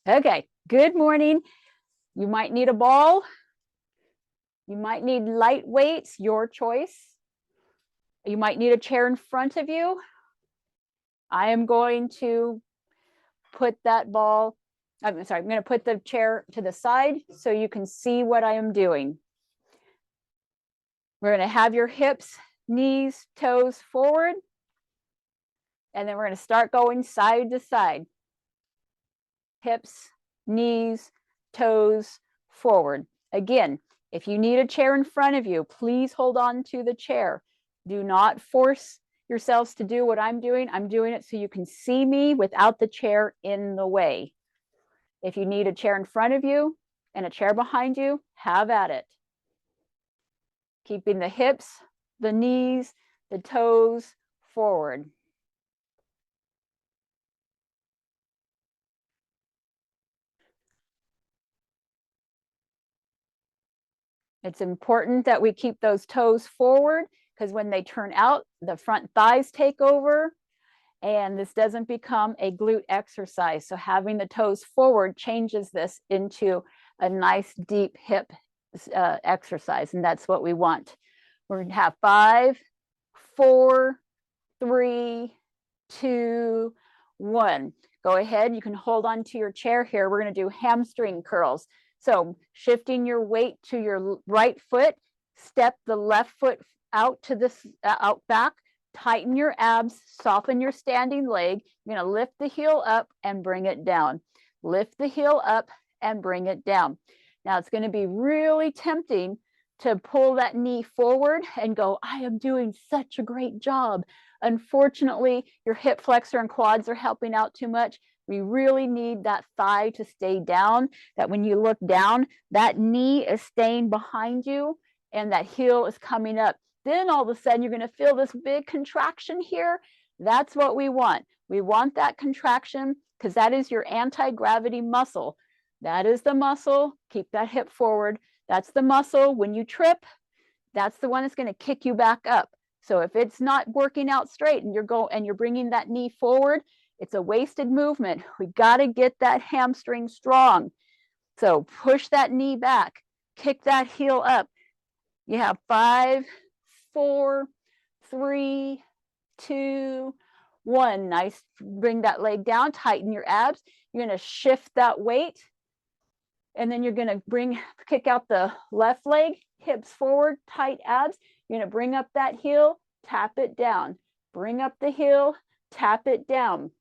Okay, good morning. You might need a ball. You might need light weights, your choice. You might need a chair in front of you. I am going to put that ball, I'm sorry, I'm going to put the chair to the side so you can see what I am doing. We're going to have your hips, knees, toes forward, and then we're going to start going side to side. Hips, knees, toes forward. Again, if you need a chair in front of you, please hold on to the chair. Do not force yourselves to do what I'm doing. I'm doing it so you can see me without the chair in the way. If you need a chair in front of you and a chair behind you, have at it. Keeping the hips, the knees, the toes forward. It's important that we keep those toes forward because when they turn out, the front thighs take over and this doesn't become a glute exercise. So having the toes forward changes this into a nice deep hip exercise, and that's what we want. We're going to have 5, 4, 3, 2, 1. Go ahead. You can hold on to your chair here. We're going to do hamstring curls. So shifting your weight to your right foot, step the left foot out to this out back, tighten your abs, soften your standing leg. You're going to lift the heel up and bring it down. Lift the heel up and bring it down. Now it's going to be really tempting to pull that knee forward and go, I am doing such a great job. Unfortunately, your hip flexor and quads are helping out too much. We really need that thigh to stay down, that when you look down, that knee is staying behind you and that heel is coming up. Then all of a sudden, you're going to feel this big contraction here. That's what we want. We want that contraction because that is your anti-gravity muscle. That is the muscle. Keep that hip forward. That's the muscle. When you trip, that's the one that's going to kick you back up. So if it's not working out straight and you're bringing that knee forward, it's a wasted movement. We got to get that hamstring strong. So push that knee back, kick that heel up. You have 5, 4, 3, 2, 1. Nice. Bring that leg down, tighten your abs. You're going to shift that weight. And then you're going to kick out the left leg, hips forward, tight abs. You're going to bring up that heel, tap it down. Bring up the heel, tap it down.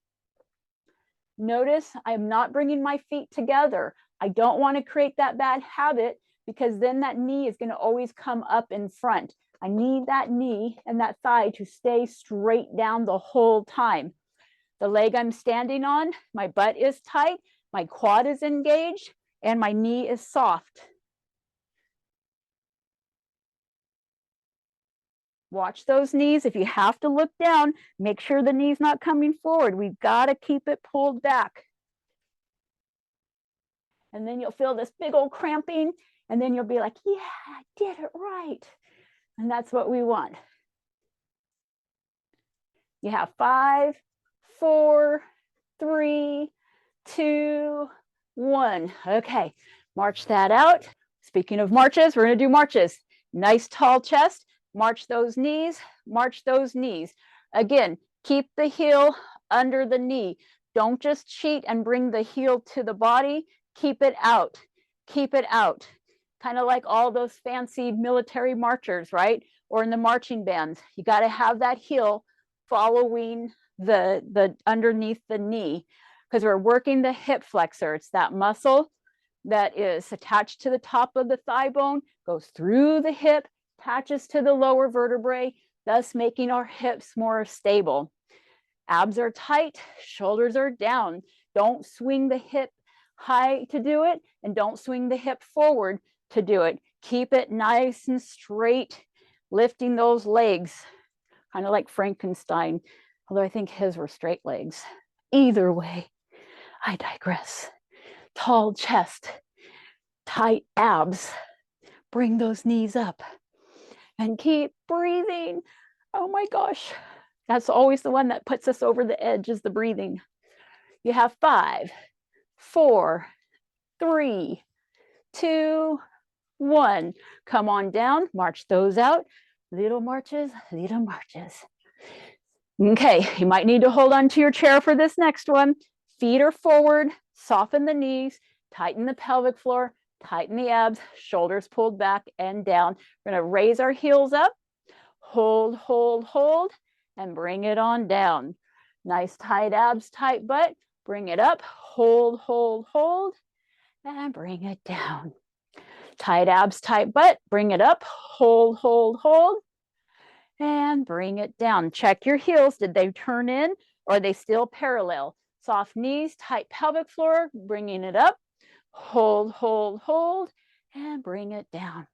Notice I'm not bringing my feet together. I don't want to create that bad habit because then that knee is going to always come up in front. I need that knee and that thigh to stay straight down the whole time. The leg I'm standing on, my butt is tight, my quad is engaged, and my knee is soft. Watch those knees. If you have to look down, make sure the knee's not coming forward. We've got to keep it pulled back. And then you'll feel this big old cramping, and then you'll be like, yeah, I did it right. And that's what we want. You have 5, 4, 3, 2, 1. Okay, march that out. Speaking of marches, we're going to do marches. Nice tall chest. March those knees. March those knees. Again, keep the heel under the knee. Don't just cheat and bring the heel to the body. Keep it out. Keep it out. Kind of like all those fancy military marchers, right? Or in the marching bands. You got to have that heel following the underneath the knee because we're working the hip flexor. It's that muscle that is attached to the top of the thigh bone, goes through the hip, attaches to the lower vertebrae, thus making our hips more stable. Abs are tight, shoulders are down. Don't swing the hip high to do it, and don't swing the hip forward to do it. Keep it nice and straight, lifting those legs, kind of like Frankenstein, although I think his were straight legs. Either way, I digress. Tall chest, tight abs. Bring those knees up and keep breathing. Oh my gosh. That's always the one that puts us over the edge is the breathing. You have 5, 4, 3, 2, 1. Come on down, march those out. Little marches, little marches. Okay, you might need to hold on to your chair for this next one. Feet are forward, soften the knees, tighten the pelvic floor, tighten the abs, shoulders pulled back and down. We're going to raise our heels up, hold, hold, hold, and bring it on down. Nice tight abs, tight butt. Bring it up, hold, hold, hold, and bring it down. Tight abs, tight butt. Bring it up, hold, hold, hold, and bring it down. Check your heels. Did they turn in or are they still parallel? Soft knees, tight pelvic floor, bringing it up, hold, hold, hold, and bring it down.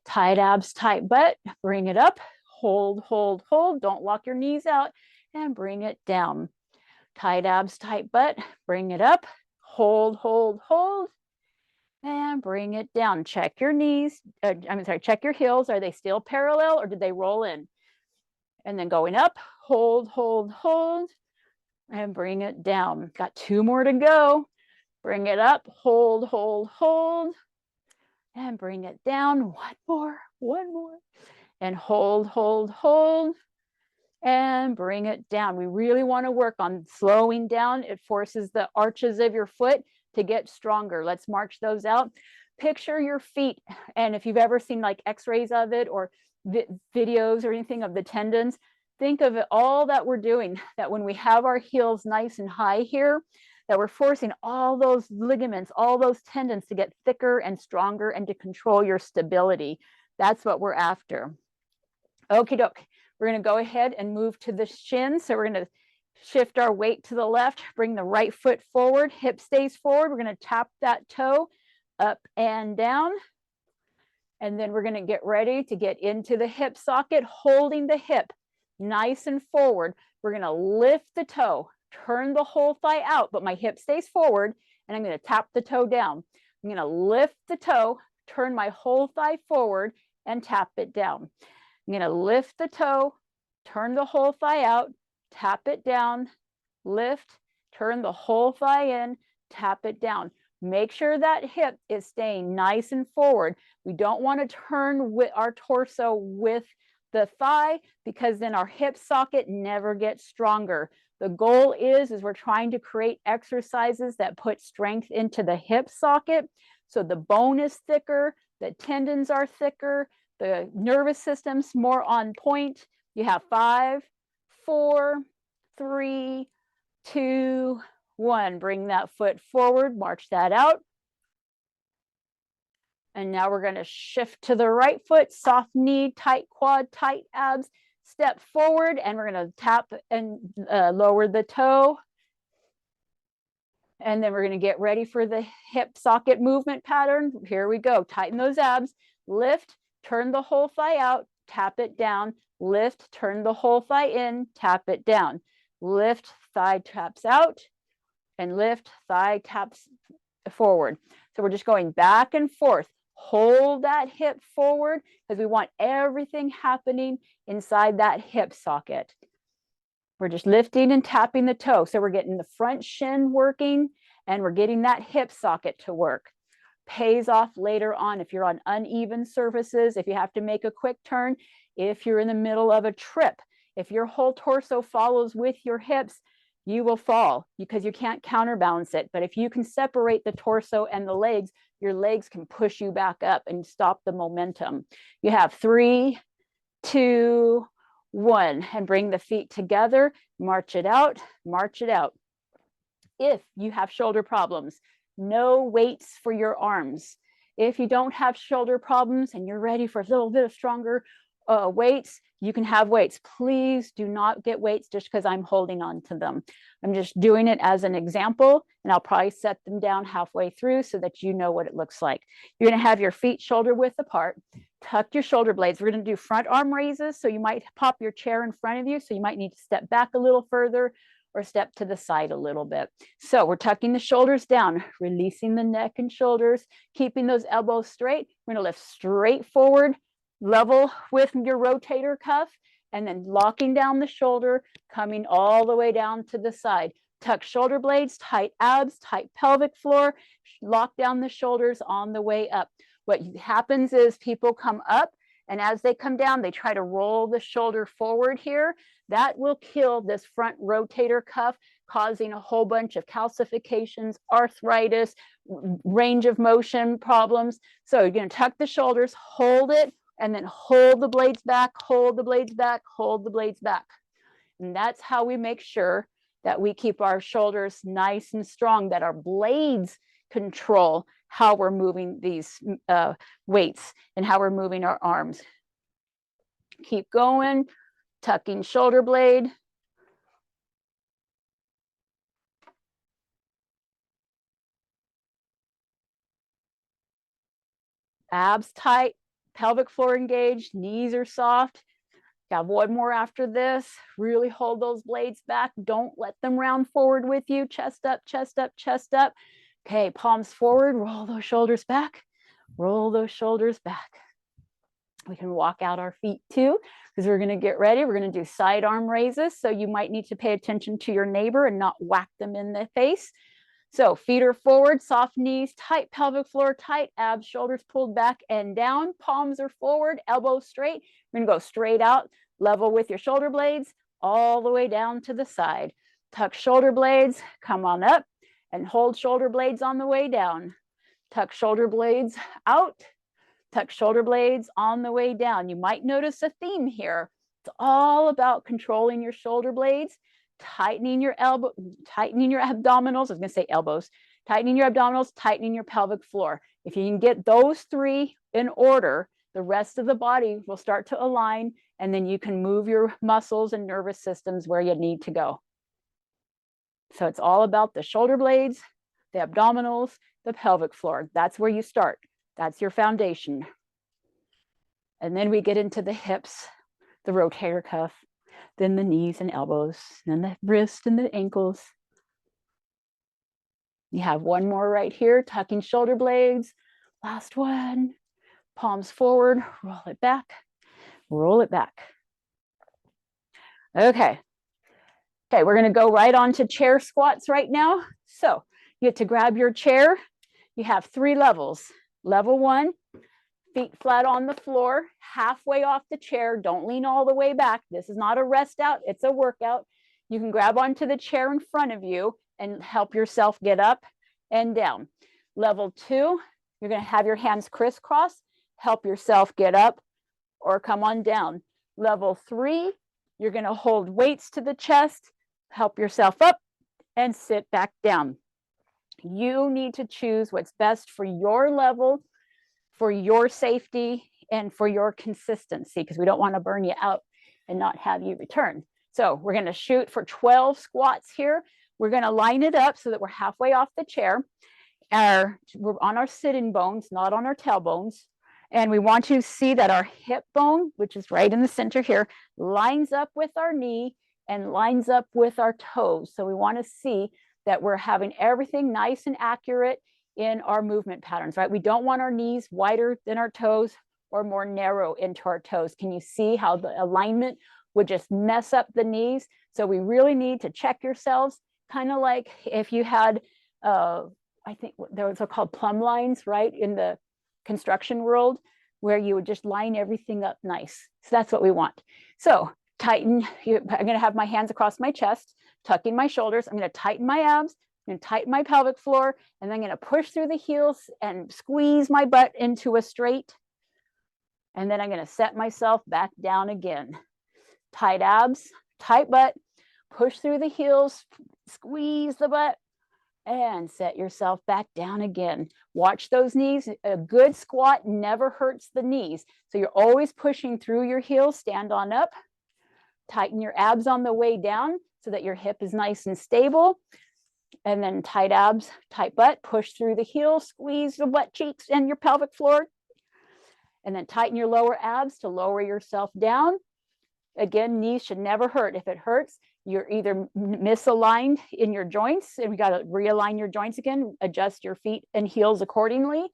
Tight abs, tight butt, bring it up, hold, hold, hold. Don't lock your knees out and bring it down. Tight abs, tight butt, bring it up, hold, hold, hold, and bring it down. Check your knees, check your heels. Are they still parallel or did they roll in? And then going up, hold, hold, hold, and bring it down. Got 2 more to go. Bring it up, hold, hold, hold, and bring it down. One more, and hold, hold, hold, and bring it down. We really want to work on slowing down. It forces the arches of your foot to get stronger. Let's march those out. Picture your feet. And if you've ever seen like x-rays of it or videos or anything of the tendons, think of it all that we're doing, that when we have our heels nice and high here, that we're forcing all those ligaments, all those tendons to get thicker and stronger and to control your stability. That's what we're after. Okie doke. We're going to go ahead and move to the shin. So we're going to shift our weight to the left, bring the right foot forward, hip stays forward. We're going to tap that toe up and down. And then we're going to get ready to get into the hip socket, holding the hip nice and forward. We're going to lift the toe, turn the whole thigh out, but my hip stays forward, and I'm going to tap the toe down. I'm going to lift the toe, turn my whole thigh forward, and tap it down. I'm going to lift the toe, turn the whole thigh out, tap it down, lift, turn the whole thigh in, tap it down. Make sure that hip is staying nice and forward. We don't want to turn with our torso with the thigh because then our hip socket never gets stronger. The goal is we're trying to create exercises that put strength into the hip socket. So the bone is thicker, the tendons are thicker, the nervous system's more on point. You have 5, 4, 3, 2, 1. Bring that foot forward, march that out. And now we're going to shift to the right foot, soft knee, tight quad, tight abs. Step forward, and we're going to tap and lower the toe. And then we're going to get ready for the hip socket movement pattern. Here we go. Tighten those abs, lift, turn the whole thigh out, tap it down, lift, turn the whole thigh in, tap it down, lift, thigh taps out, and lift, thigh taps forward. So we're just going back and forth. Hold that hip forward because we want everything happening inside that hip socket. We're just lifting and tapping the toe. So we're getting the front shin working and we're getting that hip socket to work. Pays off later on if you're on uneven surfaces, if you have to make a quick turn, if you're in the middle of a trip, if your whole torso follows with your hips, you will fall because you can't counterbalance it. But if you can separate the torso and the legs, your legs can push you back up and stop the momentum. You have 3, 2, 1, and bring the feet together, march it out, march it out. If you have shoulder problems, no weights for your arms. If you don't have shoulder problems and you're ready for a little bit of stronger weights, you can have weights. Please do not get weights just because I'm holding on to them. I'm just doing it as an example, and I'll probably set them down halfway through so that you know what it looks like. You're going to have your feet shoulder width apart. Tuck your shoulder blades. We're going to do front arm raises, so you might pop your chair in front of you, so you might need to step back a little further or step to the side a little bit. So we're tucking the shoulders down, releasing the neck and shoulders, keeping those elbows straight. We're going to lift straight forward, level with your rotator cuff, and then locking down the shoulder, coming all the way down to the side. tuck shoulder blades, tight abs, tight pelvic floor, lock down the shoulders on the way up. What happens is people come up, and as they come down, they try to roll the shoulder forward here. That will kill this front rotator cuff, causing a whole bunch of calcifications, arthritis, range of motion problems. So you're going to tuck the shoulders, hold it, and then hold the blades back, hold the blades back, hold the blades back. And that's how we make sure that we keep our shoulders nice and strong, that our blades control how we're moving these weights and how we're moving our arms. Keep going, tucking shoulder blade. Abs tight, pelvic floor engaged, knees are soft. Got one more after this. Really hold those blades back. Don't let them round forward with you. Chest up, chest up, chest up. Okay, palms forward, roll those shoulders back. Roll those shoulders back. We can walk out our feet too, because we're going to get ready. We're going to do side arm raises. So you might need to pay attention to your neighbor and not whack them in the face. So feet are forward, soft knees, tight pelvic floor, tight abs, shoulders pulled back and down. Palms are forward, elbows straight. We're going to go straight out, level with your shoulder blades, all the way down to the side. Tuck shoulder blades, come on up, and hold shoulder blades on the way down. Tuck shoulder blades out, tuck shoulder blades on the way down. You might notice a theme here. It's all about controlling your shoulder blades, tightening your elbow, tightening your abdominals. I was going to say elbows, tightening your abdominals, tightening your pelvic floor. If you can get those three in order, the rest of the body will start to align, and then you can move your muscles and nervous systems where you need to go. So it's all about the shoulder blades, the abdominals, the pelvic floor. That's where you start. That's your foundation. And then we get into the hips, the rotator cuff, then the knees and elbows, then the wrist and the ankles. You have one more right here, tucking shoulder blades. Last one, palms forward, roll it back, roll it back. Okay. Okay, we're going to go right on to chair squats right now. So you get to grab your chair. You have 3 levels. Level 1, feet flat on the floor, halfway off the chair. Don't lean all the way back. This is not a rest out, it's a workout. You can grab onto the chair in front of you and help yourself get up and down. Level 2, you're going to have your hands crisscross, help yourself get up or come on down. Level 3, you're going to hold weights to the chest, help yourself up and sit back down. You need to choose what's best for your level, for your safety, and for your consistency, because we don't want to burn you out and not have you return. So we're going to shoot for 12 squats here. We're going to line it up so that we're halfway off the chair. We're on our sitting bones, not on our tailbones. And we want to see that our hip bone, which is right in the center here, lines up with our knee and lines up with our toes. So we want to see that we're having everything nice and accurate in our movement patterns, right? We don't want our knees wider than our toes or more narrow into our toes. Can you see how the alignment would just mess up the knees? So we really need to check yourselves, kind of like if you had, I think those are called plumb lines, right? In the construction world, where you would just line everything up nice. So that's what we want. So tighten, I'm going to have my hands across my chest, tucking my shoulders. I'm going to tighten my abs. I'm going to tighten my pelvic floor, and then I'm going to push through the heels and squeeze my butt into a straight. And then I'm going to set myself back down again. Tight abs, tight butt, push through the heels, squeeze the butt, and set yourself back down again. Watch those knees. A good squat never hurts the knees. So you're always pushing through your heels. Stand on up. Tighten your abs on the way down so that your hip is nice and stable. And then tight abs, tight butt, push through the heels, squeeze the butt cheeks and your pelvic floor. And then tighten your lower abs to lower yourself down. Again, knees should never hurt. If it hurts, you're either misaligned in your joints, and we got to realign your joints again, adjust your feet and heels accordingly,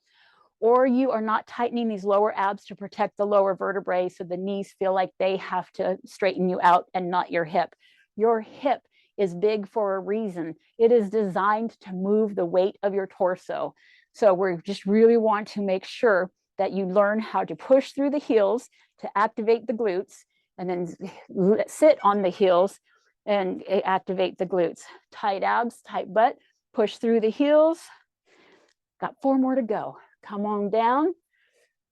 or you are not tightening these lower abs to protect the lower vertebrae, so the knees feel like they have to straighten you out and not your hip. Your hip is big for a reason. It is designed to move the weight of your torso. So we just really want to make sure that you learn how to push through the heels to activate the glutes, and then sit on the heels and activate the glutes. Tight abs, tight butt, push through the heels. Got 4 more to go. Come on down,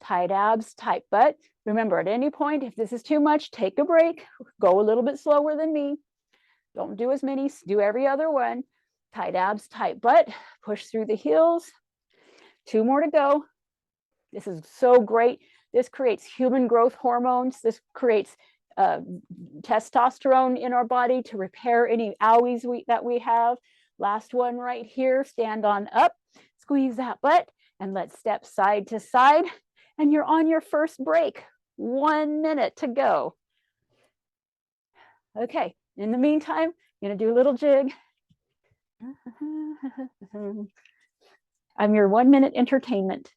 tight abs, tight butt. Remember, at any point, if this is too much, take a break, go a little bit slower than me. Don't do as many, do every other one. Tight abs, tight butt, push through the heels. 2 more to go. This is so great. This creates human growth hormones. This creates testosterone in our body to repair any owies that we have. Last one right here, stand on up, squeeze that butt, and let's step side to side. And you're on your first break. 1 minute to go. Okay, in the meantime, I'm gonna do a little jig. I'm your 1 minute entertainment.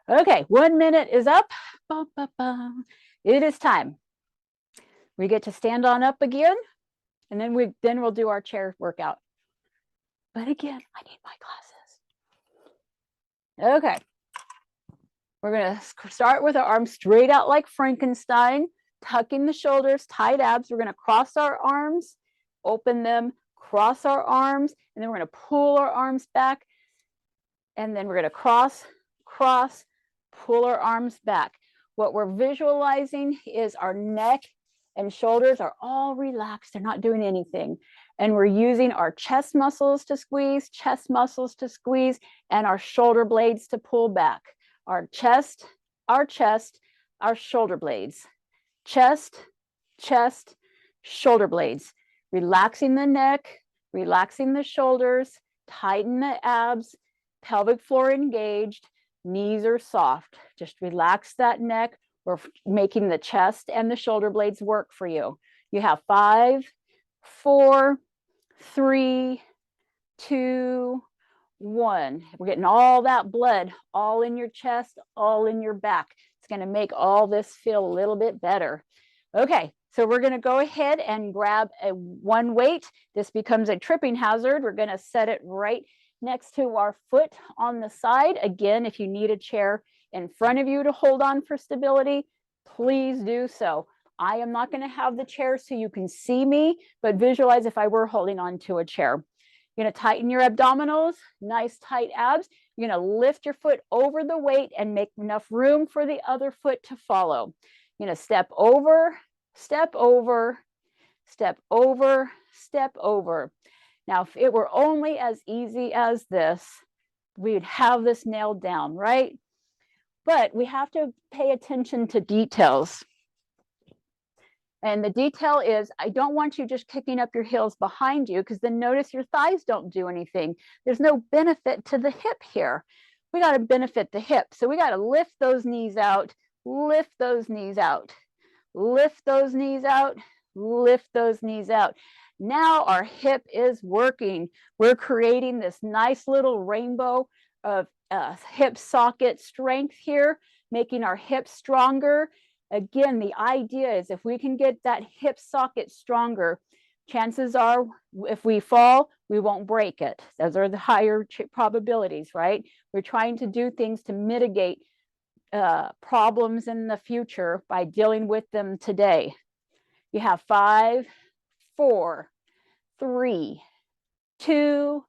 Okay, 1 minute is up. It is time. We get to stand on up again, and then we'll do our chair workout. But again, I need my glasses. Okay. We're gonna start with our arms straight out like Frankenstein, tucking the shoulders, tight abs. We're gonna cross our arms, open them, cross our arms, and then we're gonna pull our arms back, and then we're gonna cross, cross, pull our arms back. What we're visualizing is our neck and shoulders are all relaxed. They're not doing anything. And we're using our chest muscles to squeeze, and our shoulder blades to pull back. Our chest, our shoulder blades. Chest, shoulder blades. Relaxing the neck, relaxing the shoulders, tighten the abs, pelvic floor engaged, knees are soft. Just relax that neck. We're making the chest and the shoulder blades work for you. You have 5, 4, 3, 2, 1. We're getting all that blood all in your chest, all in your back. It's going to make all this feel a little bit better. Okay, so we're going to go ahead and grab one weight. This becomes a tripping hazard. We're going to set it right next to our foot on the side. Again, if you need a chair in front of you to hold on for stability, please do so. I am not going to have the chair so you can see me, but visualize if I were holding on to a chair. You're going to tighten your abdominals, nice tight abs. You're going to lift your foot over the weight and make enough room for the other foot to follow. You're going to step over, step over, step over, step over. Now, if it were only as easy as this, we'd have this nailed down, right? But we have to pay attention to details. And the detail is, I don't want you just kicking up your heels behind you, because then notice your thighs don't do anything. There's no benefit to the hip here. We got to benefit the hip. So we got to lift those knees out, lift those knees out, lift those knees out, lift those knees out. Now our hip is working. We're creating this nice little rainbow of hip socket strength here, making our hips stronger. Again, the idea is if we can get that hip socket stronger, chances are if we fall, we won't break it. Those are the higher probabilities, right? We're trying to do things to mitigate problems in the future by dealing with them today. You have 5, 4, 3, 2,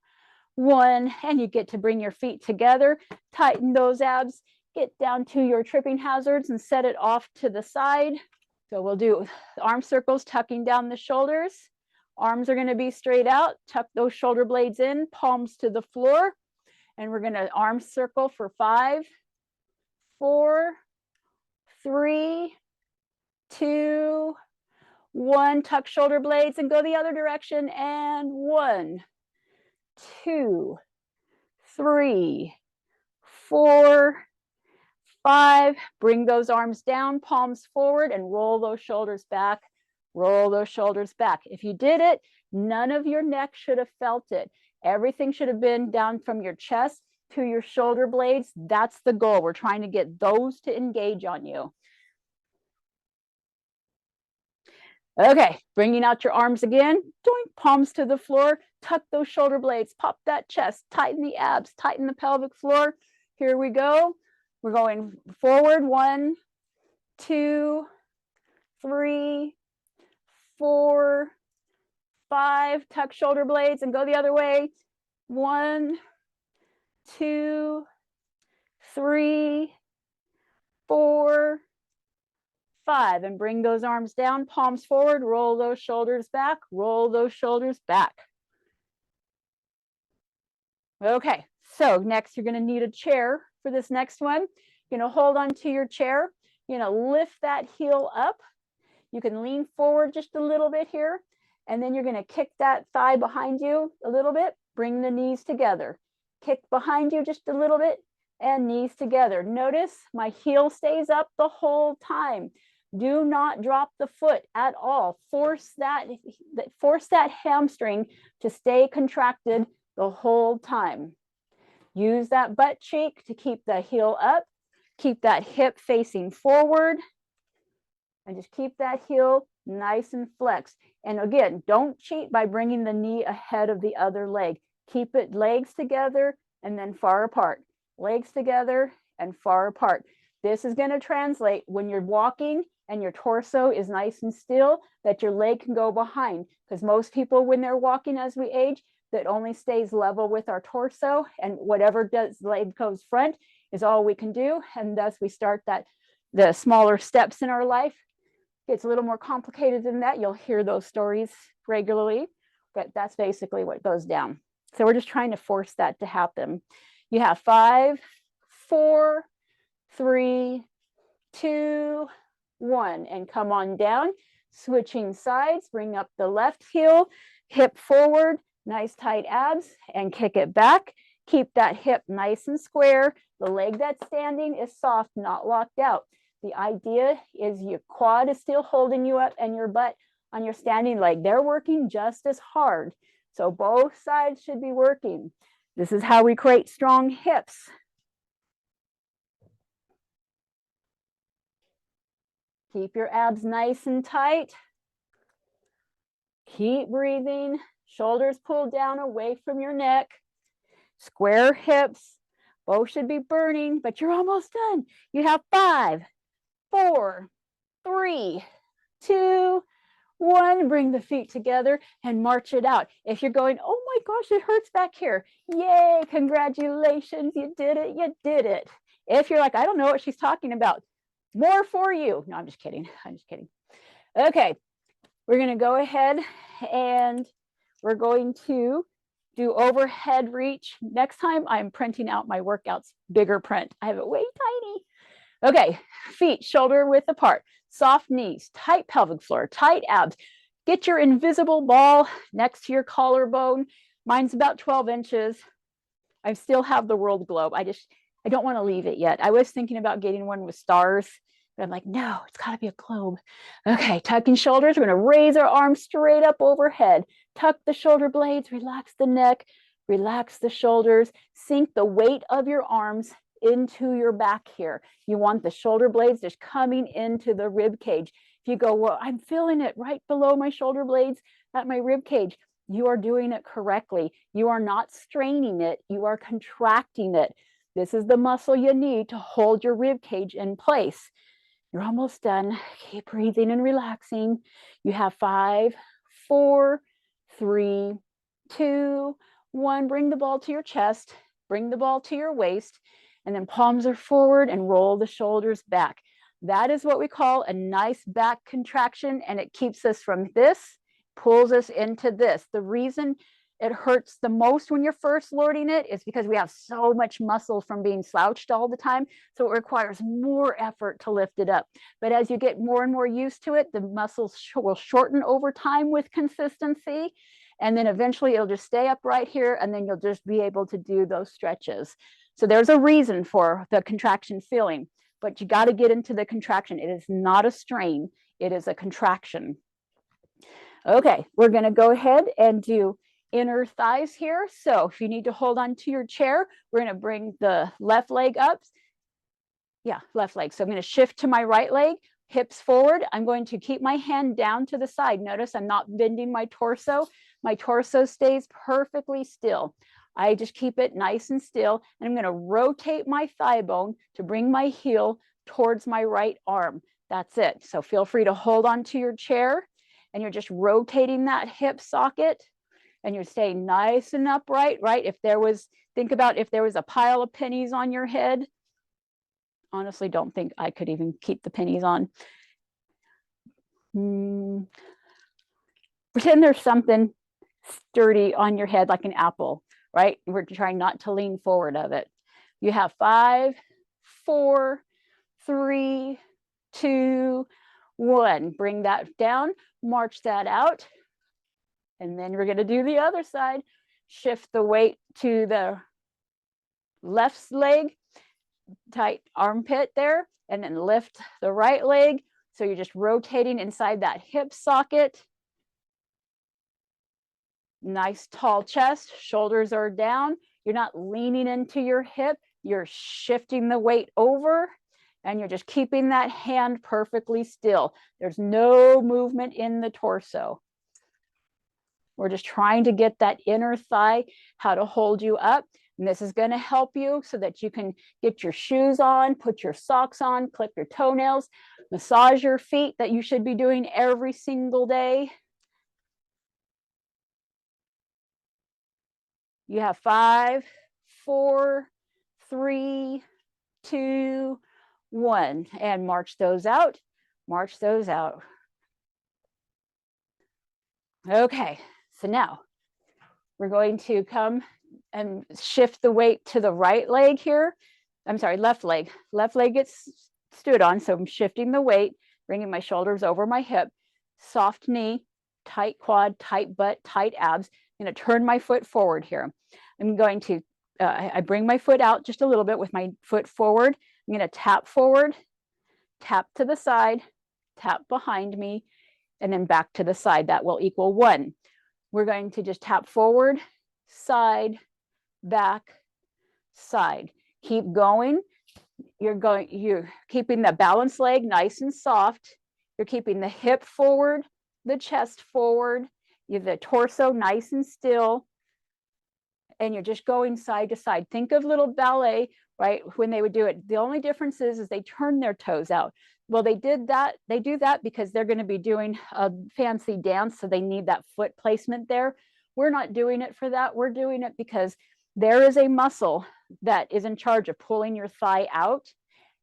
1, and you get to bring your feet together, tighten those abs, get down to your tripping hazards and set it off to the side. So we'll do arm circles, tucking down the shoulders. Arms are going to be straight out. Tuck those shoulder blades in, palms to the floor. And we're going to arm circle for 5, 4, 3, 2, 1. Tuck shoulder blades and go the other direction. And 1, 2, 3, 4, 5. Bring those arms down, palms forward, and roll those shoulders back. Roll those shoulders back. If you did it, none of your neck should have felt it. Everything should have been down from your chest to your shoulder blades. That's the goal. We're trying to get those to engage on you. Okay, bringing out your arms again. Doink, palms to the floor. Tuck those shoulder blades. Pop that chest. Tighten the abs. Tighten the pelvic floor. Here we go. We're going forward. 1, 2, 3, 4, 5. Tuck shoulder blades and go the other way. 1, 2, 3, 4, 5. And bring those arms down, palms forward, roll those shoulders back, roll those shoulders back. Okay, so next you're going to need a chair for this next one. You're going to hold on to your chair. You're going to lift that heel up. You can lean forward just a little bit here, and then you're going to kick that thigh behind you a little bit. Bring the knees together. Kick behind you just a little bit and knees together. Notice my heel stays up the whole time. Do not drop the foot at all. Force that hamstring to stay contracted the whole time. Use that butt cheek to keep the heel up. Keep that hip facing forward. And just keep that heel nice and flexed. And again, don't cheat by bringing the knee ahead of the other leg. Keep it legs together and then far apart. Legs together and far apart. This is going to translate when you're walking and your torso is nice and still, that your leg can go behind. Because most people, when they're walking as we age, that only stays level with our torso, and whatever leg goes front is all we can do. And thus we start the smaller steps in our life. It's a little more complicated than that. You'll hear those stories regularly, but that's basically what goes down. So we're just trying to force that to happen. You have 5, 4, 3, 2, 1, and come on down. Switching sides, bring up the left heel, hip forward, nice tight abs, and kick it back. Keep that hip nice and square. The leg that's standing is soft, not locked out. The idea is your quad is still holding you up and your butt on your standing leg. They're working just as hard. So both sides should be working. This is how we create strong hips. Keep your abs nice and tight. Keep breathing. Shoulders pulled down away from your neck. Square hips. Both should be burning, but you're almost done. You have 5, 4, 3, 2, 1. Bring the feet together and march it out. If you're going, oh my gosh, it hurts back here. Yay, congratulations, you did it, you did it. If you're like, I don't know what she's talking about, more for you. No, I'm just kidding. I'm just kidding. Okay, we're going to go ahead and we're going to do overhead reach. Next time I'm printing out my workouts, bigger print. I have it way tiny. Okay, feet shoulder width apart, soft knees, tight pelvic floor, tight abs. Get your invisible ball next to your collarbone. Mine's about 12 inches. I still have the world globe. I don't want to leave it yet. I was thinking about getting one with stars, but I'm like, no, it's got to be a globe. Okay, tucking shoulders. We're going to raise our arms straight up overhead. Tuck the shoulder blades, relax the neck, relax the shoulders, sink the weight of your arms into your back here. You want the shoulder blades just coming into the rib cage. If you go, well, I'm feeling it right below my shoulder blades at my rib cage, you are doing it correctly. You are not straining it, you are contracting it. This is the muscle you need to hold your rib cage in place. You're almost done. Keep breathing and relaxing. You have 5, 4, 3, 2, 1. Bring the ball to your chest. Bring the ball to your waist. and then palms are forward and roll the shoulders back. That is what we call a nice back contraction, and it keeps us from this, pulls us into this. The reason it hurts the most when you're first learning it is because we have so much muscle from being slouched all the time. So it requires more effort to lift it up. But as you get more and more used to it, the muscles will shorten over time with consistency. And then eventually it'll just stay up right here, and then you'll just be able to do those stretches. So there's a reason for the contraction feeling, but you got to get into the contraction. It is not a strain, it is a contraction. Okay, we're going to go ahead and do inner thighs here. So if you need to hold on to your chair, we're going to bring the left leg up. Yeah, left leg. So I'm going to shift to my right leg, hips forward. I'm going to keep my hand down to the side. Notice I'm not bending my torso. My torso stays perfectly still. I just keep it nice and still. And I'm going to rotate my thigh bone to bring my heel towards my right arm. That's it. So feel free to hold on to your chair, and you're just rotating that hip socket, and you're staying nice and upright, right? If there was, think about if there was a pile of pennies on your head. Honestly, don't think I could even keep the pennies on. Pretend there's something sturdy on your head like an apple, right? We're trying not to lean forward of it. You have 5, 4, 3, 2, 1. Bring that down, march that out. And then we're going to do the other side. Shift the weight to the left leg, tight armpit there, and then lift the right leg. So you're just rotating inside that hip socket. Nice tall chest, shoulders are down. You're not leaning into your hip. You're shifting the weight over, and you're just keeping that hand perfectly still. There's no movement in the torso. We're just trying to get that inner thigh, how to hold you up. And this is going to help you so that you can get your shoes on, put your socks on, clip your toenails, massage your feet that you should be doing every single day. You have 5, 4, 3, 2, 1, and march those out, march those out. Okay, so now we're going to come and shift the weight to the right leg here. I'm sorry, left leg. Left leg gets stood on, so I'm shifting the weight, bringing my shoulders over my hip, soft knee, tight quad, tight butt, tight abs. I'm going to turn my foot forward here. I'm going to, I bring my foot out just a little bit with my foot forward. I'm going to tap forward, tap to the side, tap behind me, and then back to the side. That will equal 1. We're going to just tap forward, side, back, side. Keep going. You're keeping the balanced leg nice and soft. You're keeping the hip forward, the chest forward, the torso nice and still, and you're just going side to side. Think of little ballet, right? When they would do it, the only difference is they turn their toes out. Well, they do that because they're going to be doing a fancy dance, so they need that foot placement there. We're not doing it for that. We're doing it because there is a muscle that is in charge of pulling your thigh out,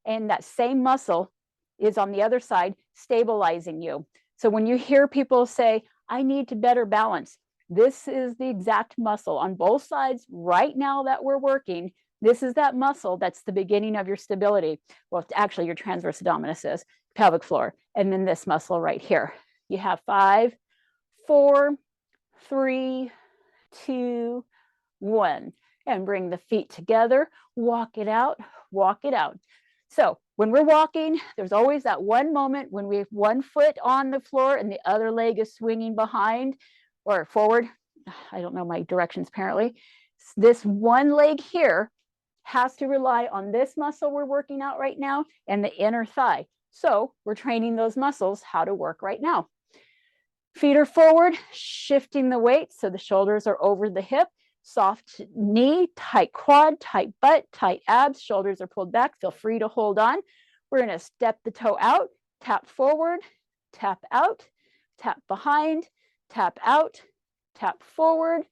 and that same muscle is on the other side stabilizing you. So when you hear people say, I need to better balance, this is the exact muscle on both sides right now that we're working. This is that muscle that's the beginning of your stability. Well, actually your transverse abdominis is pelvic floor, and then this muscle right here. You have 5, 4, 3, 2, 1, and bring the feet together, walk it out, walk it out. So when we're walking, there's always that one moment when we have one foot on the floor and the other leg is swinging behind or forward. I don't know my directions apparently. This one leg here has to rely on this muscle we're working out right now and the inner thigh. So we're training those muscles how to work right now. Feet are forward, shifting the weight so the shoulders are over the hip. Soft knee, tight quad, tight butt, tight abs, shoulders are pulled back. Feel free to hold on. We're going to step the toe out, tap forward, tap out, tap behind, tap out, tap forward,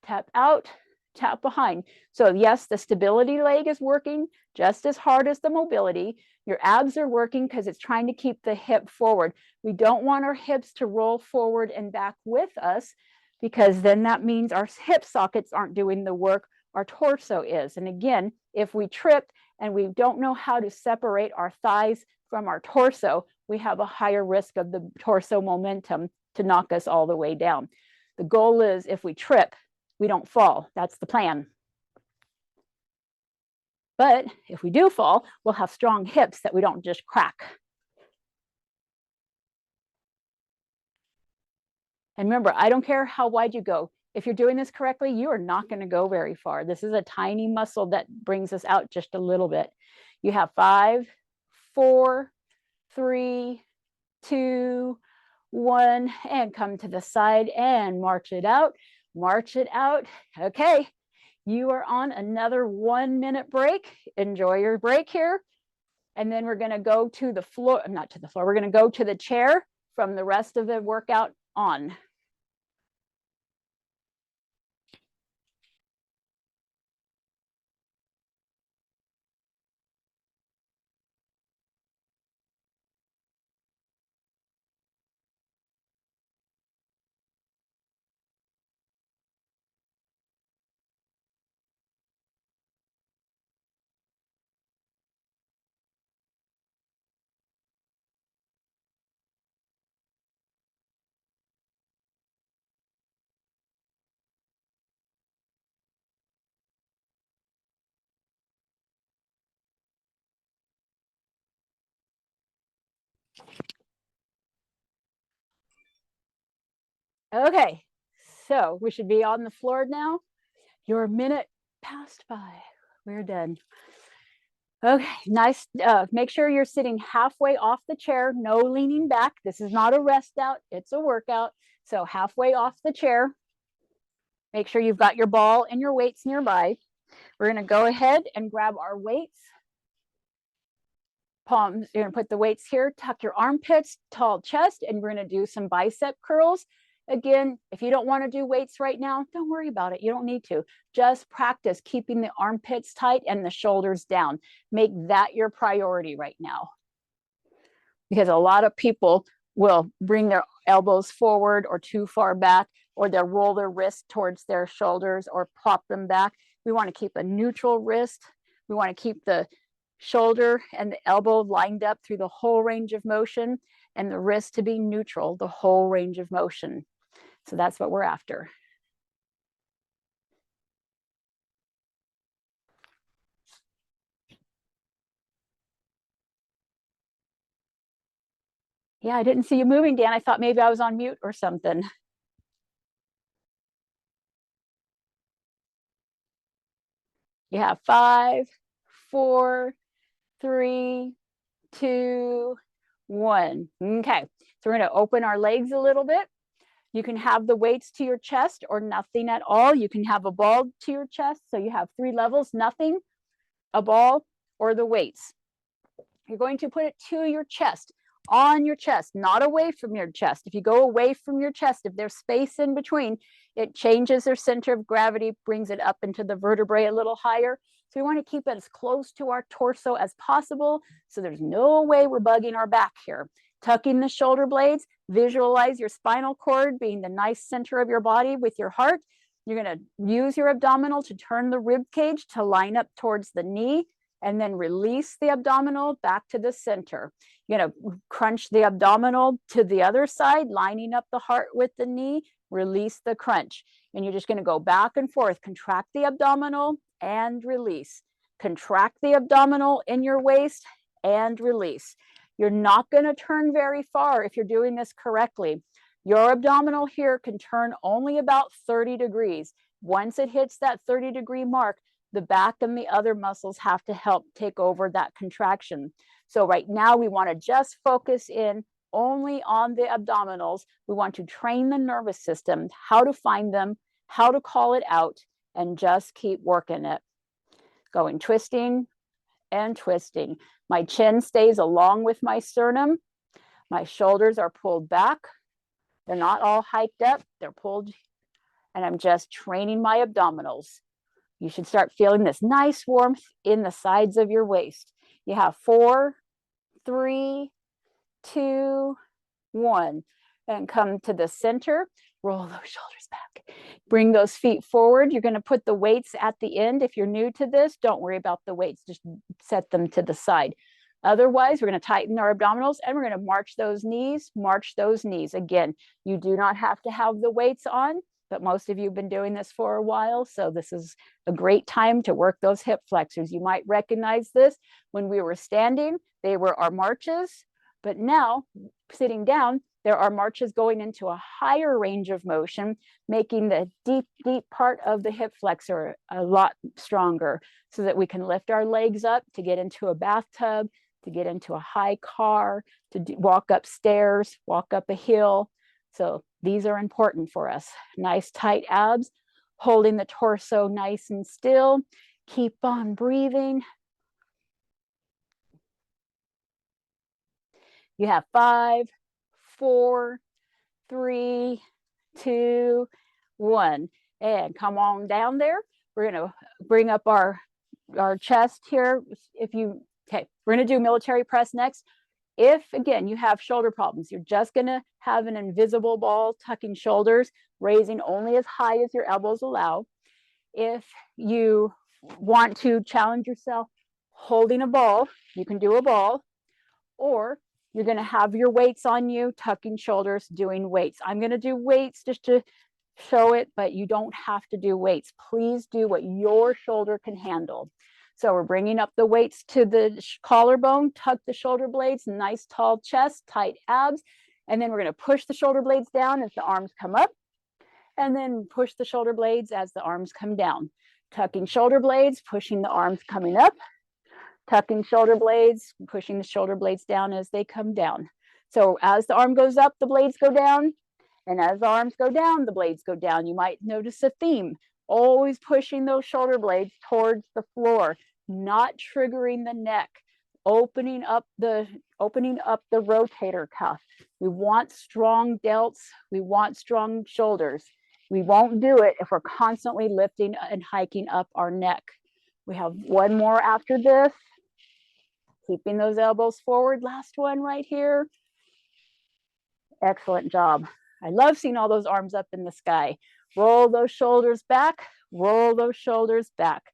tap out, tap behind. So yes, the stability leg is working just as hard as the mobility. Your abs are working because it's trying to keep the hip forward. We don't want our hips to roll forward and back with us, because then that means our hip sockets aren't doing the work, our torso is. And again, if we trip and we don't know how to separate our thighs from our torso, we have a higher risk of the torso momentum to knock us all the way down. The goal is, if we trip, we don't fall. That's the plan. But if we do fall, we'll have strong hips that we don't just crack. And remember, I don't care how wide you go. If you're doing this correctly, you are not going to go very far. This is a tiny muscle that brings us out just a little bit. You have 5, 4, 3, 2, 1, and come to the side and march it out. March it out. Okay, you are on another 1-minute break. Enjoy your break here. And then we're going to go to the floor, not to the floor, we're going to go to the chair from the rest of the workout on. Okay, so we should be on the floor now. Your minute passed by. We're done. Okay, nice. Make sure you're sitting halfway off the chair, no leaning back. This is not a rest out, it's a workout. So halfway off the chair. Make sure you've got your ball and your weights nearby. We're going to go ahead and grab our weights. Palms, you're going to put the weights here, tuck your armpits, tall chest, and we're going to do some bicep curls. Again, if you don't want to do weights right now, don't worry about it. You don't need to. Just practice keeping the armpits tight and the shoulders down. Make that your priority right now. Because a lot of people will bring their elbows forward or too far back, or they'll roll their wrist towards their shoulders or plop them back. We want to keep a neutral wrist. We want to keep the shoulder and the elbow lined up through the whole range of motion, and the wrist to be neutral the whole range of motion. So that's what we're after. Yeah, I didn't see you moving, Dan. I thought maybe I was on mute or something. You have 5, 4, 3, 2, 1. Okay, so we're going to open our legs a little bit. You can have the weights to your chest or nothing at all. You can have a ball to your chest. So you have 3 levels: nothing, a ball, or the weights. You're going to put it to your chest, on your chest, not away from your chest. If you go away from your chest, if there's space in between, it changes their center of gravity, brings it up into the vertebrae a little higher. So we want to keep it as close to our torso as possible, so there's no way we're bugging our back here. Tucking the shoulder blades, visualize your spinal cord being the nice center of your body with your heart. You're going to use your abdominal to turn the rib cage to line up towards the knee, and then release the abdominal back to the center. You're going to crunch the abdominal to the other side, lining up the heart with the knee, release the crunch. And you're just going to go back and forth, contract the abdominal and release. Contract the abdominal in your waist and release. You're not going to turn very far if you're doing this correctly. Your abdominal here can turn only about 30 degrees. Once it hits that 30-degree mark, the back and the other muscles have to help take over that contraction. So right now we want to just focus in only on the abdominals. We want to train the nervous system, how to find them, how to call it out, and just keep working it. Going twisting and twisting. My chin stays along with my sternum. My shoulders are pulled back. They're not all hiked up, they're pulled, and I'm just training my abdominals. You should start feeling this nice warmth in the sides of your waist. You have 4, 3, 2, 1. And come to the center. Roll those shoulders back. Bring those feet forward. You're going to put the weights at the end. If you're new to this, don't worry about the weights. Just set them to the side. Otherwise, we're going to tighten our abdominals and we're going to march those knees, march those knees. Again, you do not have to have the weights on, but most of you have been doing this for a while. So this is a great time to work those hip flexors. You might recognize this when we were standing. They were our marches, but now sitting down, there are marches going into a higher range of motion, making the deep, deep part of the hip flexor a lot stronger so that we can lift our legs up to get into a bathtub, to get into a high car, to walk upstairs, walk up a hill. So these are important for us. Nice tight abs, holding the torso nice and still. Keep on breathing. You have 5, 4, 3, 2, 1. And come on down there. We're going to bring up our chest here. Okay, we're going to do military press next. If, again, you have shoulder problems, you're just going to have an invisible ball tucking shoulders, raising only as high as your elbows allow. If you want to challenge yourself holding a ball, you can do a ball, or you're going to have your weights on you, tucking shoulders, doing weights. I'm going to do weights just to show it, but you don't have to do weights. Please do what your shoulder can handle. So we're bringing up the weights to the collarbone, tuck the shoulder blades, nice tall chest, tight abs. And then we're going to push the shoulder blades down as the arms come up, and then push the shoulder blades as the arms come down. Tucking shoulder blades, pushing the arms coming up, tucking shoulder blades, pushing the shoulder blades down as they come down. So as the arm goes up, the blades go down. And as the arms go down, the blades go down. You might notice a theme, always pushing those shoulder blades towards the floor, not triggering the neck, opening up the rotator cuff. We want strong delts. We want strong shoulders. We won't do it if we're constantly lifting and hiking up our neck. We have one more after this. Keeping those elbows forward. Last one right here. Excellent job. I love seeing all those arms up in the sky. Roll those shoulders back. Roll those shoulders back.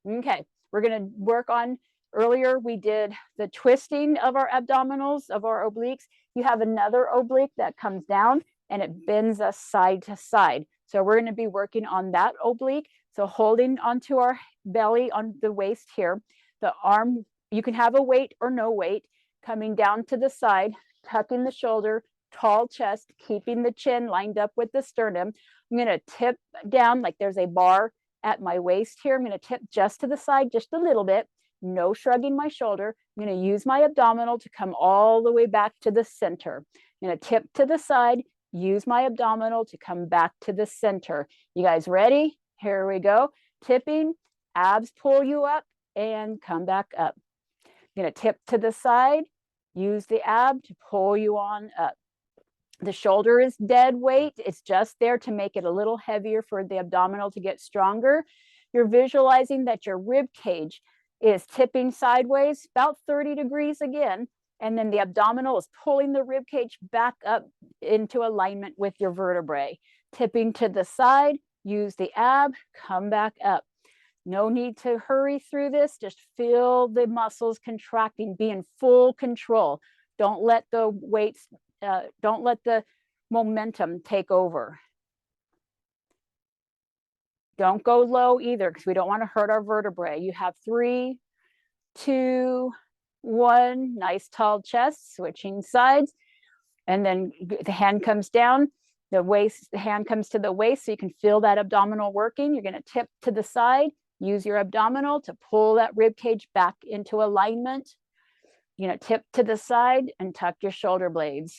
Okay, we're going to work on, earlier we did the twisting of our abdominals, of our obliques. You have another oblique that comes down and it bends us side to side. So we're going to be working on that oblique. So holding onto our belly on the waist here, the arm, you can have a weight or no weight, coming down to the side, tucking the shoulder, tall chest, keeping the chin lined up with the sternum. I'm going to tip down like there's a bar at my waist here. I'm going to tip just to the side, just a little bit. No shrugging my shoulder. I'm going to use my abdominal to come all the way back to the center. I'm going to tip to the side, use my abdominal to come back to the center. You guys ready? Here we go. Tipping, abs pull you up and come back up. I'm going to tip to the side, use the ab to pull you on up. The shoulder is dead weight. It's just there to make it a little heavier for the abdominal to get stronger. You're visualizing that your rib cage is tipping sideways, about 30 degrees again, and then the abdominal is pulling the rib cage back up into alignment with your vertebrae. Tipping to the side, use the ab, come back up. No need to hurry through this. Just feel the muscles contracting, be in full control. Don't let the weights, don't let the momentum take over. Don't go low either because we don't want to hurt our vertebrae. You have 3, 2, 1. Nice tall chest, switching sides. And then the hand comes down, the hand comes to the waist so you can feel that abdominal working. You're going to tip to the side, use your abdominal to pull that rib cage back into alignment. You know, tip to the side and tuck your shoulder blades.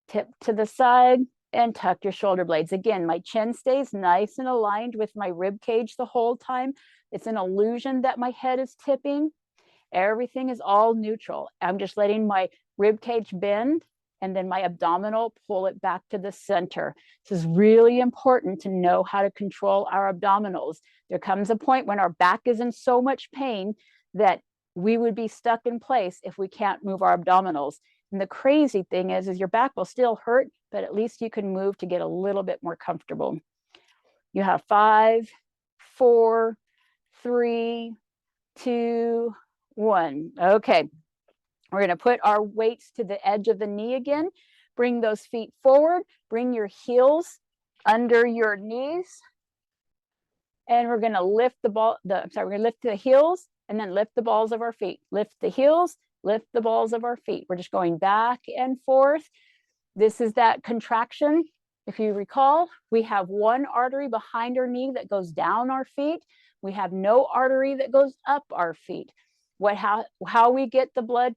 Tip to the side and tuck your shoulder blades. Again, my chin stays nice and aligned with my rib cage the whole time. It's an illusion that my head is tipping. Everything is all neutral. I'm just letting my rib cage bend and then my abdominal, pull it back to the center. This is really important to know how to control our abdominals. There comes a point when our back is in so much pain that we would be stuck in place if we can't move our abdominals. And the crazy thing is your back will still hurt, but at least you can move to get a little bit more comfortable. You have 5, 4, 3, 2, 1. Okay. We're going to put our weights to the edge of the knee again. Bring those feet forward. Bring your heels under your knees. And we're going to lift we're going to lift the heels and then lift the balls of our feet. Lift the heels, lift the balls of our feet. We're just going back and forth. This is that contraction. If you recall, we have one artery behind our knee that goes down our feet. We have no artery that goes up our feet. How we get the blood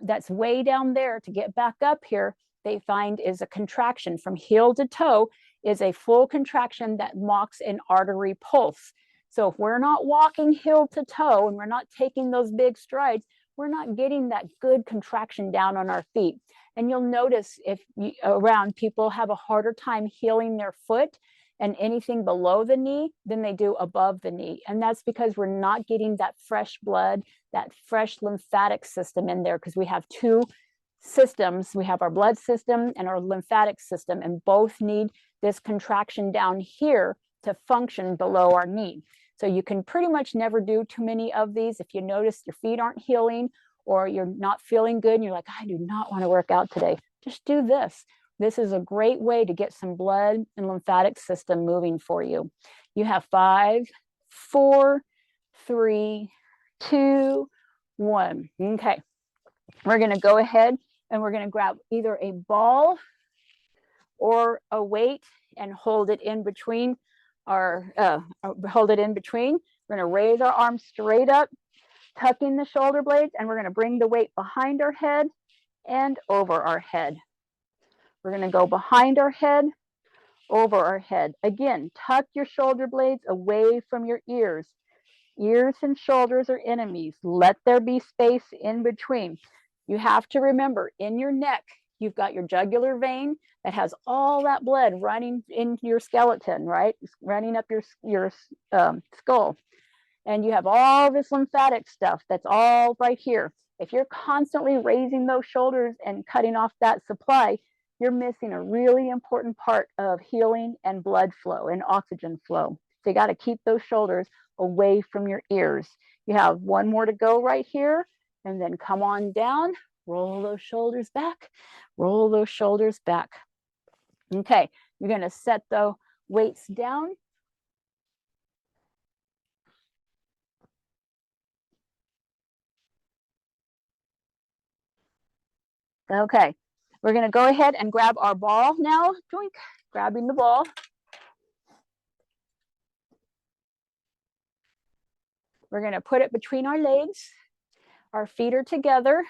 that's way down there to get back up here, they find is a contraction from heel to toe is a full contraction that mocks an artery pulse. So if we're not walking heel to toe and we're not taking those big strides, we're not getting that good contraction down on our feet. And you'll notice around people have a harder time healing their foot and anything below the knee than they do above the knee. And that's because we're not getting that fresh blood, that fresh lymphatic system in there, because we have two systems. We have our blood system and our lymphatic system, and both need this contraction down here to function below our knee. So you can pretty much never do too many of these. If you notice your feet aren't healing or you're not feeling good and you're like, I do not want to work out today, just do this. This is a great way to get some blood and lymphatic system moving for you. You have 5, 4, 3, 2, 1. Okay. We're going to go ahead and we're going to grab either a ball or a weight and hold it in between We're going to raise our arms straight up, tucking the shoulder blades, and we're going to bring the weight behind our head and over our head. We're going to go behind our head, over our head. Again, tuck your shoulder blades away from your ears. Ears and shoulders are enemies. Let there be space in between. You have to remember, in your neck, you've got your jugular vein that has all that blood running into your skeleton, right? Running up your skull. And you have all this lymphatic stuff that's all right here. If you're constantly raising those shoulders and cutting off that supply, you're missing a really important part of healing and blood flow and oxygen flow. So you got to keep those shoulders away from your ears. You have one more to go right here, and then come on down, roll those shoulders back, roll those shoulders back. Okay, you're going to set the weights down. Okay, we're going to go ahead and grab our ball now. Doink, grabbing the ball. We're going to put it between our legs. Our feet are together.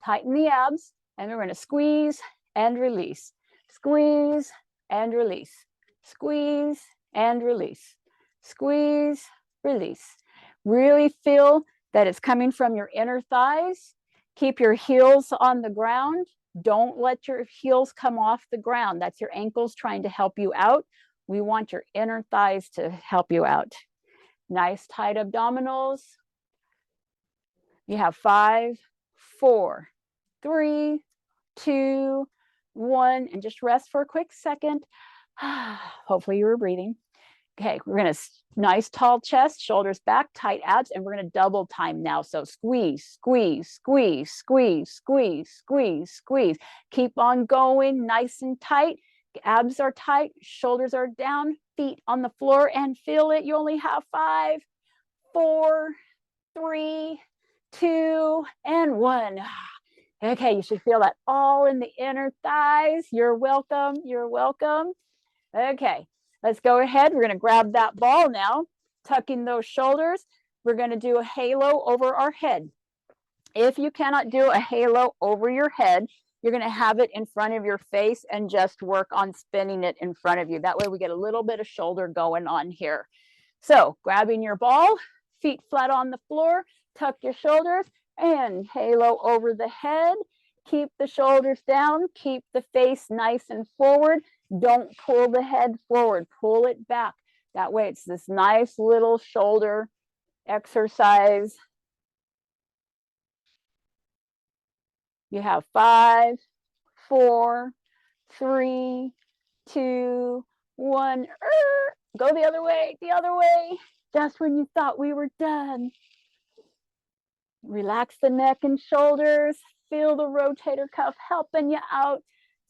Tighten the abs, and we're going to squeeze and release. Squeeze and release. Squeeze and release. Squeeze, release. Really feel that it's coming from your inner thighs. Keep your heels on the ground. Don't let your heels come off the ground. That's your ankles trying to help you out. We want your inner thighs to help you out. Nice tight abdominals. You have 5, 4, 3, 2, 1, and just rest for a quick second. Hopefully you were breathing. Okay, we're going to nice tall chest, shoulders back, tight abs, and we're going to double time now. So squeeze, squeeze, squeeze, squeeze, squeeze, squeeze, squeeze. Keep on going, nice and tight. Abs are tight, shoulders are down, feet on the floor, and feel it. You only have 5, 4, 3, 2, and 1. Okay, you should feel that all in the inner thighs. You're welcome. You're welcome. Okay, let's go ahead. We're going to grab that ball now, tucking those shoulders. We're going to do a halo over our head. If you cannot do a halo over your head, you're going to have it in front of your face and just work on spinning it in front of you. That way we get a little bit of shoulder going on here. So grabbing your ball, feet flat on the floor, tuck your shoulders, and halo over the head, Keep the shoulders down. Keep the face nice and forward. Don't pull the head forward. Pull it back. That way it's this nice little shoulder exercise. You have 5, 4, 3, 2, 1. Go the other way, just when you thought we were done. Relax the neck and shoulders. Feel the rotator cuff helping you out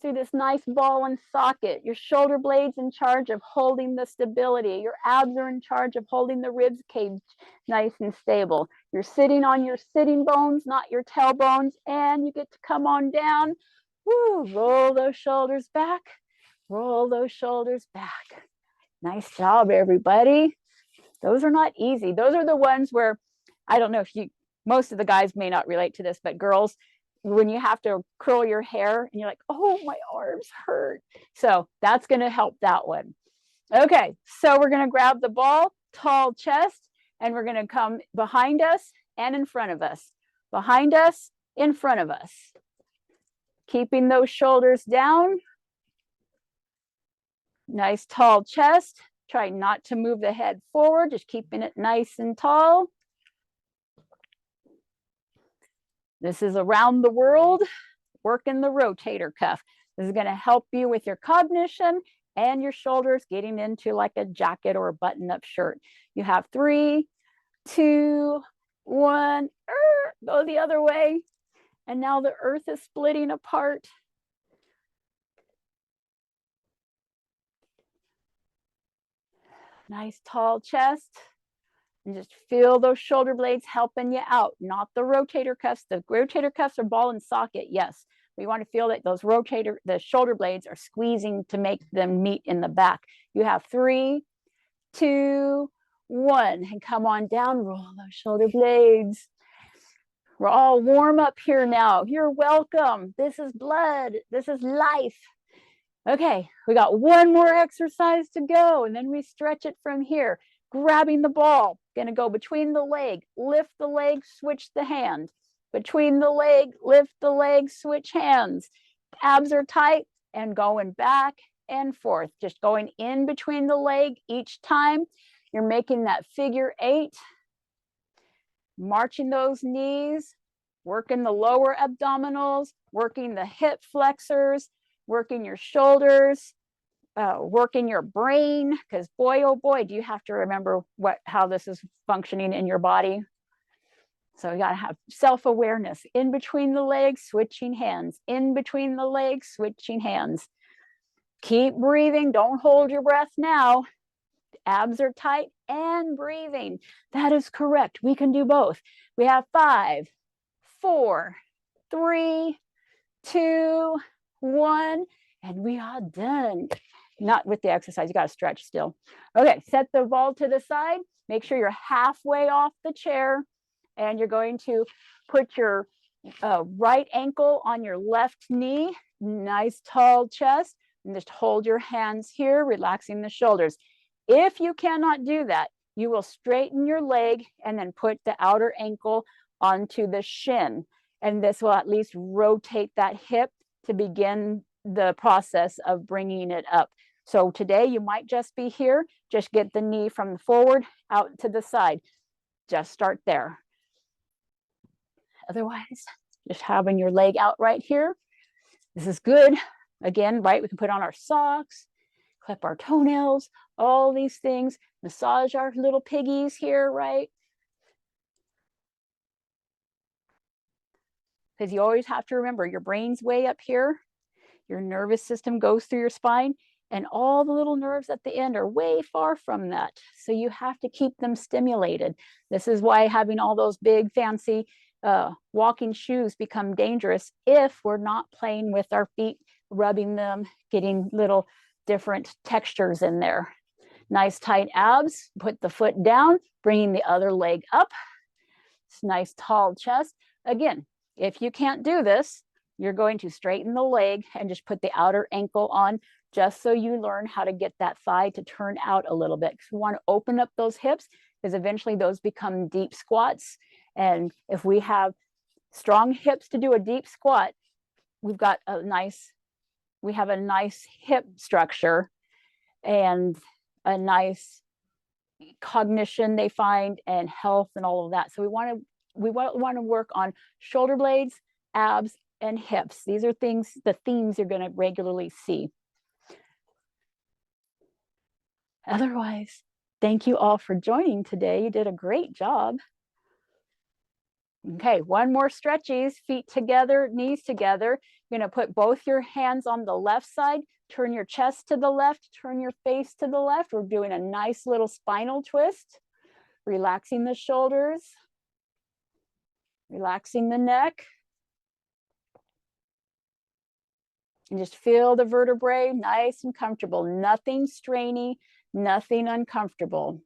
through this nice ball and socket. Your shoulder blades in charge of holding the stability. Your abs are in charge of holding the ribs cage nice and stable. You're sitting on your sitting bones, not your tailbones, and you get to come on down. Woo, roll those shoulders back. Roll those shoulders back. Nice job, everybody. Those are not easy. Those are the ones where, I don't know if you, most of the guys may not relate to this, but girls, when you have to curl your hair and you're like, oh, my arms hurt. So that's going to help that one. Okay, so we're going to grab the ball, tall chest, and we're going to come behind us and in front of us. Behind us, in front of us. Keeping those shoulders down. Nice tall chest. Try not to move the head forward, just keeping it nice and tall. This is around the world, working the rotator cuff. This is going to help you with your cognition and your shoulders getting into like a jacket or a button-up shirt. You have 3, 2, 1. Go the other way. And now the earth is splitting apart. Nice tall chest. And just feel those shoulder blades helping you out, not the rotator cuffs. The rotator cuffs are ball and socket, yes. We want to feel that those the shoulder blades are squeezing to make them meet in the back. You have 3, 2, 1, and come on down, roll those shoulder blades. We're all warm up here now. You're welcome. This is blood. This is life. Okay, we got one more exercise to go, and then we stretch it from here. Grabbing the ball, gonna go between the leg, lift the leg, switch the hand. Between the leg, lift the leg, switch hands. Abs are tight and going back and forth, just going in between the leg each time. You're making that figure 8, marching those knees, working the lower abdominals, working the hip flexors, working your shoulders, working your brain, because boy, oh boy, do you have to remember how this is functioning in your body. So you got to have self-awareness. In between the legs, switching hands. In between the legs, switching hands. Keep breathing. Don't hold your breath now. Abs are tight and breathing. That is correct. We can do both. We have 5, 4, 3, 2, 1, and we are done. Not with the exercise, you got to stretch still. Okay, set the ball to the side. Make sure you're halfway off the chair, and you're going to put your right ankle on your left knee. Nice tall chest, and just hold your hands here, relaxing the shoulders. If you cannot do that, you will straighten your leg and then put the outer ankle onto the shin, and this will at least rotate that hip to begin the process of bringing it up. So today you might just be here, just get the knee from the forward out to the side. Just start there. Otherwise, just having your leg out right here. This is good. Again, right, we can put on our socks, clip our toenails, all these things, massage our little piggies here, right? Because you always have to remember your brain's way up here. Your nervous system goes through your spine, and all the little nerves at the end are way far from that. So you have to keep them stimulated. This is why having all those big fancy walking shoes become dangerous if we're not playing with our feet, rubbing them, getting little different textures in there. Nice tight abs, put the foot down, bringing the other leg up. It's nice tall chest. Again, if you can't do this, you're going to straighten the leg and just put the outer ankle on, just so you learn how to get that thigh to turn out a little bit. You want to open up those hips, because eventually those become deep squats. And if we have strong hips to do a deep squat, we've got we have a nice hip structure and a nice cognition they find and health and all of that. So we want to work on shoulder blades, abs, and hips. These are the themes you're going to regularly see. Otherwise, thank you all for joining today. You did a great job. Okay, one more stretchies, feet together, knees together. You're going to put both your hands on the left side, turn your chest to the left, turn your face to the left. We're doing a nice little spinal twist, relaxing the shoulders, relaxing the neck. And just feel the vertebrae nice and comfortable, nothing strainy, nothing uncomfortable.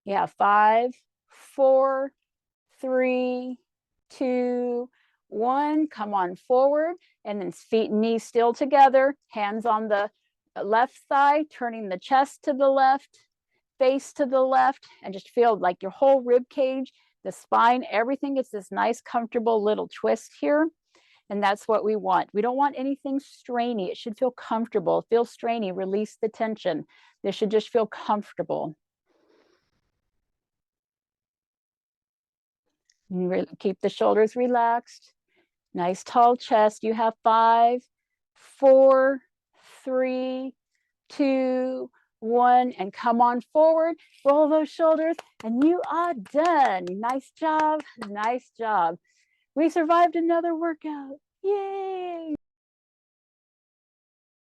Yeah, 5, 4, 3, 2, 1. Come on forward, and then feet and knees still together, hands on the left side, turning the chest to the left, face to the left, and just feel like your whole rib cage, the spine, everything gets this nice, comfortable little twist here. And that's what we want. We don't want anything strainy. It should feel comfortable. If it feels strainy, release the tension. This should just feel comfortable. Keep the shoulders relaxed. Nice tall chest. You have 5, 4, 3, 2, 1, and come on forward. Roll those shoulders, and you are done. Nice job. Nice job. We survived another workout. Yay!